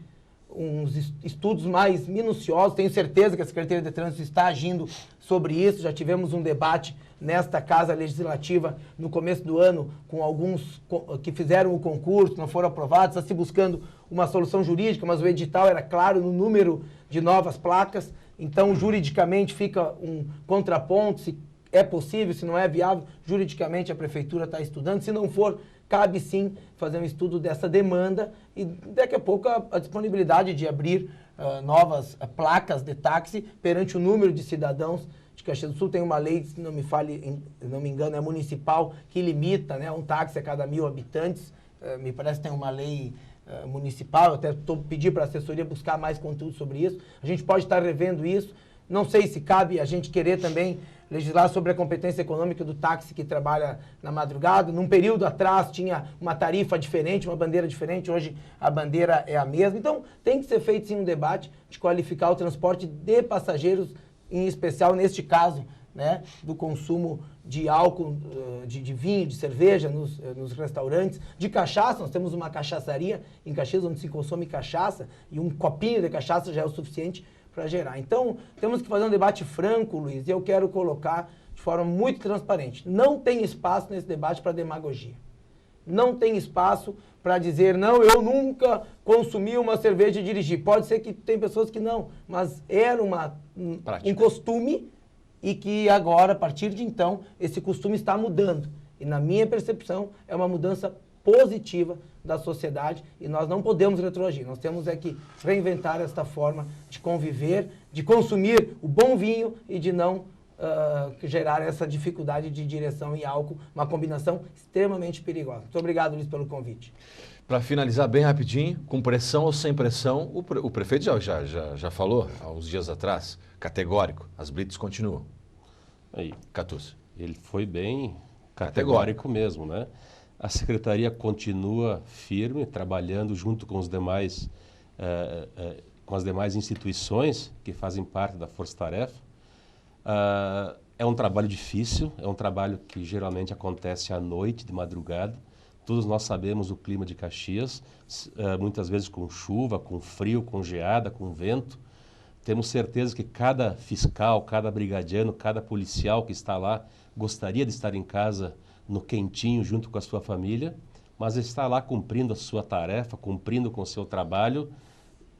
B: uns estudos mais minuciosos. Tenho certeza que a Secretaria de Trânsito está agindo sobre isso. Já tivemos um debate nesta Casa Legislativa no começo do ano com alguns que fizeram o concurso, não foram aprovados, está se buscando uma solução jurídica, mas o edital era claro no número de novas placas. Então, juridicamente fica um contraponto, se é possível, se não é viável, juridicamente a Prefeitura está estudando. Se não for, cabe sim fazer um estudo dessa demanda e daqui a pouco a disponibilidade de abrir novas placas de táxi perante o número de cidadãos de Caxias do Sul. Tem uma lei, se não me engano, é municipal, que limita, né, um táxi a cada 1.000 habitantes. Me parece que tem uma lei municipal, eu até pedi para a assessoria buscar mais conteúdo sobre isso. A gente pode estar revendo isso. Não sei se cabe a gente querer também legislar sobre a competência econômica do táxi que trabalha na madrugada. Num período atrás tinha uma tarifa diferente, uma bandeira diferente, hoje a bandeira é a mesma. Então tem que ser feito sim um debate de qualificar o transporte de passageiros, em especial neste caso, né, do consumo de álcool, de vinho, de cerveja nos restaurantes, de cachaça. Nós temos uma cachaçaria em Caxias onde se consome cachaça e um copinho de cachaça já é o suficiente para gerar. Então, temos que fazer um debate franco, Luiz, e eu quero colocar de forma muito transparente. Não tem espaço nesse debate para demagogia. Não tem espaço para dizer, não, eu nunca consumi uma cerveja e dirigi. Pode ser que tem pessoas que não, mas era um costume e que agora, a partir de então, esse costume está mudando. E na minha percepção, é uma mudança positiva da sociedade e nós não podemos retroagir. Nós temos que reinventar esta forma de conviver, de consumir o bom vinho e de não gerar essa dificuldade de direção e álcool, uma combinação extremamente perigosa. Muito obrigado, Luiz, pelo convite.
A: Para finalizar bem rapidinho, com pressão ou sem pressão, o prefeito já falou há uns dias atrás, categórico, as blitz continuam.
C: Aí,
A: Catuço.
C: ele foi bem categórico mesmo, né? A Secretaria continua firme, trabalhando junto com os demais, com as demais instituições que fazem parte da Força Tarefa. É um trabalho difícil, é um trabalho que geralmente acontece à noite, de madrugada. Todos nós sabemos o clima de Caxias, muitas vezes com chuva, com frio, com geada, com vento. Temos certeza que cada fiscal, cada brigadiano, cada policial que está lá gostaria de estar em casa no quentinho junto com a sua família, mas está lá cumprindo a sua tarefa, cumprindo com o seu trabalho,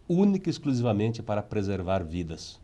C: única e exclusivamente para preservar vidas.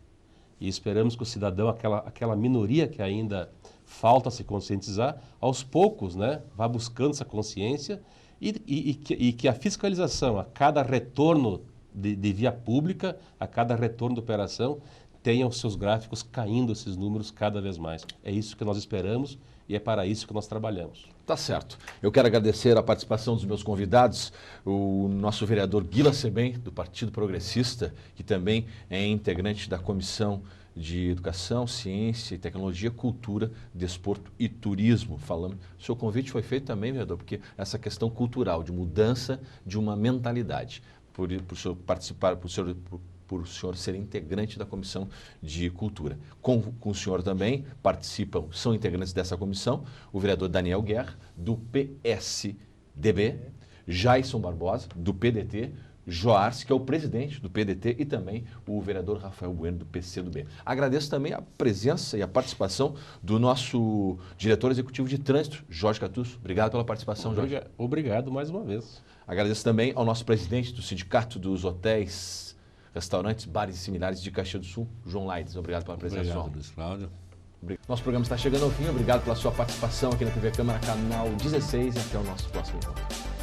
C: E esperamos que o cidadão, aquela minoria que ainda falta se conscientizar, aos poucos, né, vá buscando essa consciência e que a fiscalização, a cada retorno de via pública, a cada retorno de operação, tenha os seus gráficos caindo, esses números cada vez mais. É isso que nós esperamos e é para isso que nós trabalhamos.
A: Tá certo. Eu quero agradecer a participação dos meus convidados, o nosso vereador Guila Sebem, do Partido Progressista, que também é integrante da Comissão de Educação, Ciência e Tecnologia, Cultura, Desporto e Turismo. Falando, o seu convite foi feito também, vereador, porque essa questão cultural, de mudança de uma mentalidade, por o senhor participar, por o senhor ser integrante da Comissão de Cultura. Com o senhor também participam, são integrantes dessa comissão, o vereador Daniel Guerra, do PSDB, Jason Barbosa, do PDT, Joarce, que é o presidente do PDT, e também o vereador Rafael Bueno, do PCdoB. Agradeço também a presença e a participação do nosso diretor executivo de trânsito, Jorge Catusso. Obrigado pela participação, Jorge.
C: Obrigado mais uma vez.
A: Agradeço também ao nosso presidente do Sindicato dos Hotéis, Restaurantes, Bares e Similares de Caxias do Sul, João Laides. Obrigado pela presença, João.
D: Obrigado, Luiz Cláudio.
A: Nosso programa está chegando ao fim. Obrigado pela sua participação aqui na TV Câmara, canal 16, e até o nosso próximo encontro.